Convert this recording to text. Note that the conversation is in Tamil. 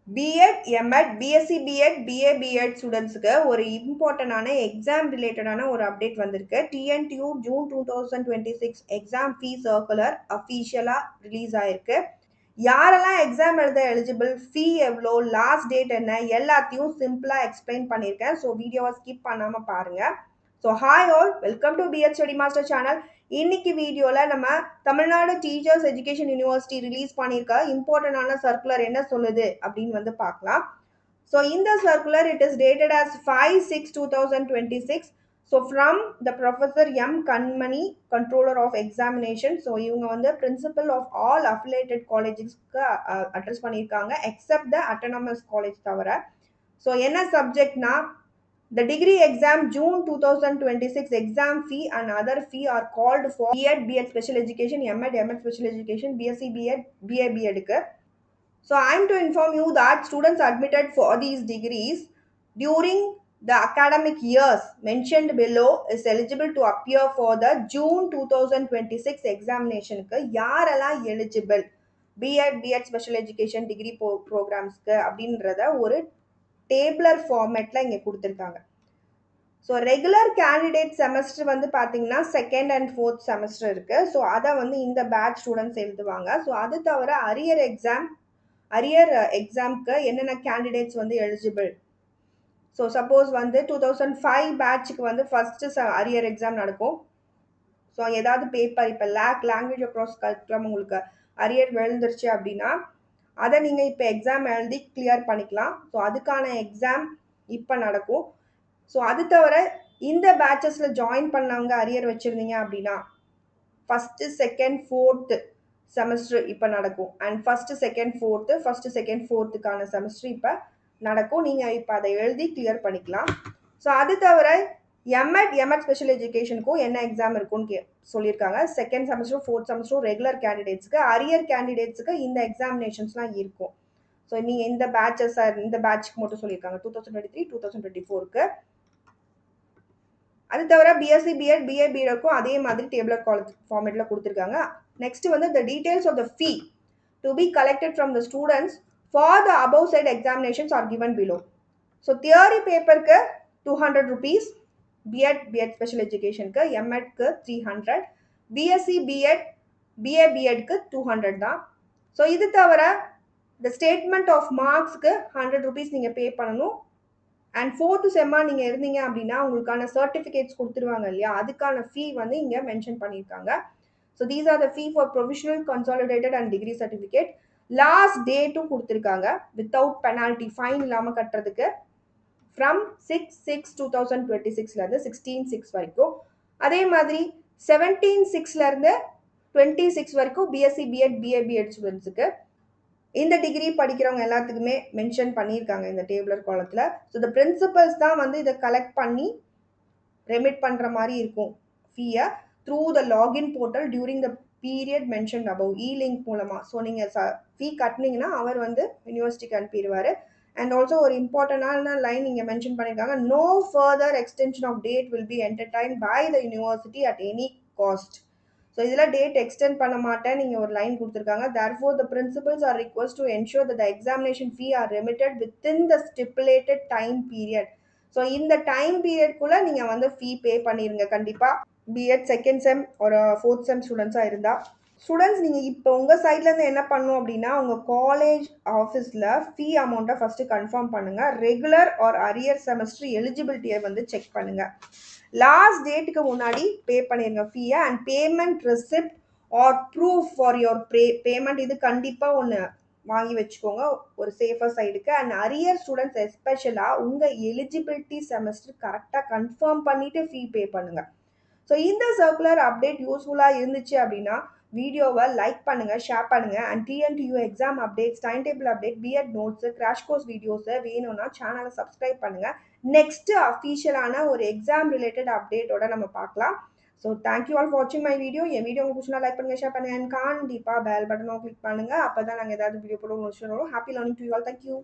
BEd, MEd, BSc BEd, BA BEd ஸ்டூடெண்ட்ஸ்க்கு ஒரு இம்பார்ட்டன்டான எக்ஸாம் ரிலேட்டடான ஒரு அப்டேட் வந்திருக்கு. TNTU June 2026 exam fee circular அஃபீஷியலாக ரிலீஸ் ஆயிருக்கு. யாரெல்லாம் எக்ஸாம் எழுத எலிஜிபிள், ஃபீ எவ்வளோ, லாஸ்ட் டேட் என்ன, எல்லாத்தையும் சிம்பிளாக எக்ஸ்பிளைன் பண்ணியிருக்கேன். ஸோ வீடியோவை ஸ்கிப் பண்ணாமல் பாருங்கள். So hi all, welcome to BEd study master channel. இன்னைக்கு வீடியோவில் நம்ம Tamil Nadu teachers education university release பண்ணியிருக்க இம்பார்ட்டன்டான சர்க்குலர் என்ன சொல்லுது அப்படின்னு பார்க்கலாம். ஸோ இந்த circular it is dated as 5/6/2026. So from the professor M Kanmani, controller of examination. So இவங்க பிரின்சிபல் ஆஃப் ஆல் அஃபிலேட்டட் காலேஜஸ்க்கு அட்ரஸ் பண்ணியிருக்காங்க எக்ஸப்ட் த அட்டானமஸ் காலேஜ் தவிர. ஸோ என்ன சப்ஜெக்ட்னா, the degree exam June 2026 exam fee and other fee are called for B.Ed, B.Ed special education, M.Ed, M.Ed special education, B.Sc, B.Ed, B.A, B.Ed. So I am to inform you that students admitted for these degrees during the academic years mentioned below is eligible to appear for the June 2026 examination. யாரெல்லாம் eligible B.Ed, B.Ed special education degree programs அப்படின்றத ஒரு டேபிளர் ஃபார்மேட்டில் இங்கே கொடுத்துருக்காங்க. ஸோ ரெகுலர் கேண்டிடேட் செமஸ்டர் பார்த்தீங்கன்னா செகண்ட் அண்ட் ஃபோர்த் செமஸ்டர் இருக்குது. ஸோ அதை இந்த பேட்ச் ஸ்டூடெண்ட்ஸ் எழுதுவாங்க. ஸோ அது தவிர அரியர் எக்ஸாம்க்கு என்னென்ன கேண்டிடேட்ஸ் எலிஜிபிள். ஸோ சப்போஸ் 2005 பேட்சுக்கு ஃபஸ்ட்டு அரியர் எக்ஸாம் நடக்கும். ஸோ ஏதாவது பேப்பர் இப்போ லாங்குவேஜ் அக்ராஸ் கரிக்குலம் உங்களுக்கு அரியர் விழுந்துருச்சு அப்படின்னா அதை நீங்கள் இப்போ எக்ஸாம் எழுதி கிளியர் பண்ணிக்கலாம். ஸோ அதுக்கான எக்ஸாம் இப்போ நடக்கும். ஸோ அது தவிர இந்த பேட்சஸில் ஜாயின் பண்ணவங்க அரியர் வச்சுருந்தீங்க அப்படின்னா ஃபஸ்ட்டு செகண்ட் ஃபோர்த்து செமஸ்டர் இப்போ நடக்கும். அண்ட் ஃபஸ்ட்டு செகண்ட் ஃபோர்த்துக்கான செமஸ்டர் இப்போ நடக்கும். நீங்கள் இப்போ அதை எழுதி கிளியர் பண்ணிக்கலாம். ஸோ அது தவிர எம்எட் ஸ்பெஷல் எஜுகேஷனுக்கும் என்ன எக்ஸாம் இருக்குன்னு சொல்லியிருக்காங்க. செகண்ட் செமஸ்டரும் ஃபோர்த் செமஸ்டரும் ரெகுலர் கேண்டிடேட்ஸுக்கு, அரியர் கேண்டிடேட்ஸுக்கு இந்த எக்ஸாமினேஷன்ஸ்லாம் இருக்கும். ஸோ நீங்கள் இந்த பேட்சுக்கு மட்டும் சொல்லியிருக்காங்க 2023, 2024க்கு. அது தவிர பிஎஸ்சி பிஎட், பிஏ பிஎட்க்கும் அதே மாதிரி டேபிளர் காலேஜ் ஃபார்மேட்டில் கொடுத்துருக்காங்க. Next the details of the fee to be collected from the students for the above said examinations are given below. So theory பேப்பருக்கு 200 rupees, பிஎட் ஸ்பெஷல் எஜுகேஷனுக்கு, எம்எட்க்கு 300, பிஎஸ்சி பிஎட், பிஏ பிஎட்க்கு 200 தான். ஸோ இது தவிர த ஸ்டேட்மெண்ட் ஆஃப் மார்க்ஸ்க்கு 100 rupees நீங்கள் பே பண்ணணும். அண்ட் ஃபோர்த்து செம்மாக நீங்கள் இருந்தீங்க அப்படின்னா உங்களுக்கான சர்டிஃபிகேட்ஸ் கொடுத்துருவாங்க இல்லையா, அதுக்கான ஃபீ இங்கே மென்ஷன் பண்ணியிருக்காங்க. So these are the fee for provisional, consolidated and degree certificate. Last டேட்டும் கொடுத்துருக்காங்க வித்தவுட் பெனால்ட்டி, ஃபைன் இல்லாமல் கட்டுறதுக்கு, ஃப்ரம் 6/6/2026 16/6 வரைக்கும். அதே மாதிரி 17/6 26 வரைக்கும் பிஎஸ்சி பிஎட், பிஏ பிஎட் ஸ்டூடெண்ட்ஸுக்கு. இந்த டிகிரி படிக்கிறவங்க எல்லாத்துக்குமே மென்ஷன் பண்ணியிருக்காங்க இந்த டேபிளர் காலத்தில். ஸோ இந்த பிரின்சிபல்ஸ் தான் இதை கலெக்ட் பண்ணி ரெமிட் பண்ணுற மாதிரி இருக்கும் ஃபீயை through the login portal during the period mention above, link மூலமாக. ஸோ நீங்கள் ஃபீ கட்டினீங்கன்னா அவர் யூனிவர்சிட்டிக்கு அனுப்பிடுவார். அண்ட் ஆல்சோ ஒரு இம்பார்ட்டண்டான லைன் இங்கே மென்ஷன் பண்ணியிருக்காங்க, no further extension of date will be entertain by the university at any cost. So இதில் டேட் எக்ஸ்டெண்ட் பண்ண மாட்டேன் நீங்கள் ஒரு லைன் கொடுத்துருக்காங்க. therefore the principals are requested to ensure that the examination fee are remitted within the stipulated time period. So இந்த டைம் பீரியட்குள்ளே நீங்கள் ஃபீ பே பண்ணிடுங்க கண்டிப்பாக, பிஎட் செகண்ட் செம் ஒரு ஃபோர்த் செம் ஸ்டூடெண்ட்ஸாக இருந்தால். ஸ்டூடெண்ட்ஸ் நீங்கள் இப்போ உங்கள் சைட்லேருந்து என்ன பண்ணணும் அப்படின்னா, உங்கள் காலேஜ் ஆஃபீஸில் ஃபீ அமௌண்ட்டை ஃபஸ்ட்டு கன்ஃபார்ம் பண்ணுங்கள். ரெகுலர் ஆர் அரியர் செமஸ்டர் எலிஜிபிலிட்டியை செக் பண்ணுங்கள். லாஸ்ட் டேட்டுக்கு முன்னாடி பே பண்ணிடுங்க ஃபீயை. And payment receipt or proof for your payment இது கண்டிப்பாக ஒன்று வாங்கி வச்சுக்கோங்க ஒரு சேஃபர் சைடுக்கு. அண்ட் அரியர் ஸ்டூடெண்ட்ஸ் எஸ்பெஷலாக உங்கள் எலிஜிபிலிட்டி செமஸ்டர் கரெக்டாக கன்ஃபார்ம் பண்ணிவிட்டு ஃபீ பே பண்ணுங்கள். ஸோ இந்த சர்க்குலர் அப்டேட் யூஸ்ஃபுல்லாக இருந்துச்சு அப்படின்னா வீடியோவை லைக் பண்ணுங்கள், ஷேர் பண்ணுங்கள். And TNTU exam updates, time table update, BEd notes, crash course videos வேணும்னா சேனலை சப்ஸ்கிரைப் பண்ணுங்கள். நெக்ஸ்ட்டு அஃபீஷியலான ஒரு எக்ஸாம் ரிலேட்டட் அப்டேட்டோட நம்ம பார்க்கலாம். ஸோ தேங்க்யூ ஆல் ஃபார் வாட்சிங் மை வீடியோ. என் வீடியோ உங்களுக்கு பிடிச்சினா லைக் பண்ணுங்கள், ஷேர் பண்ணுங்கள். அண்ட் கண்டிப்பாக பெல் பட்டனும் கிளிக் பண்ணுங்கள். அப்போ தான் நாங்கள் ஏதாவது வீடியோ போட உங்களுக்கு வரும். Happy learning to you all. Thank you.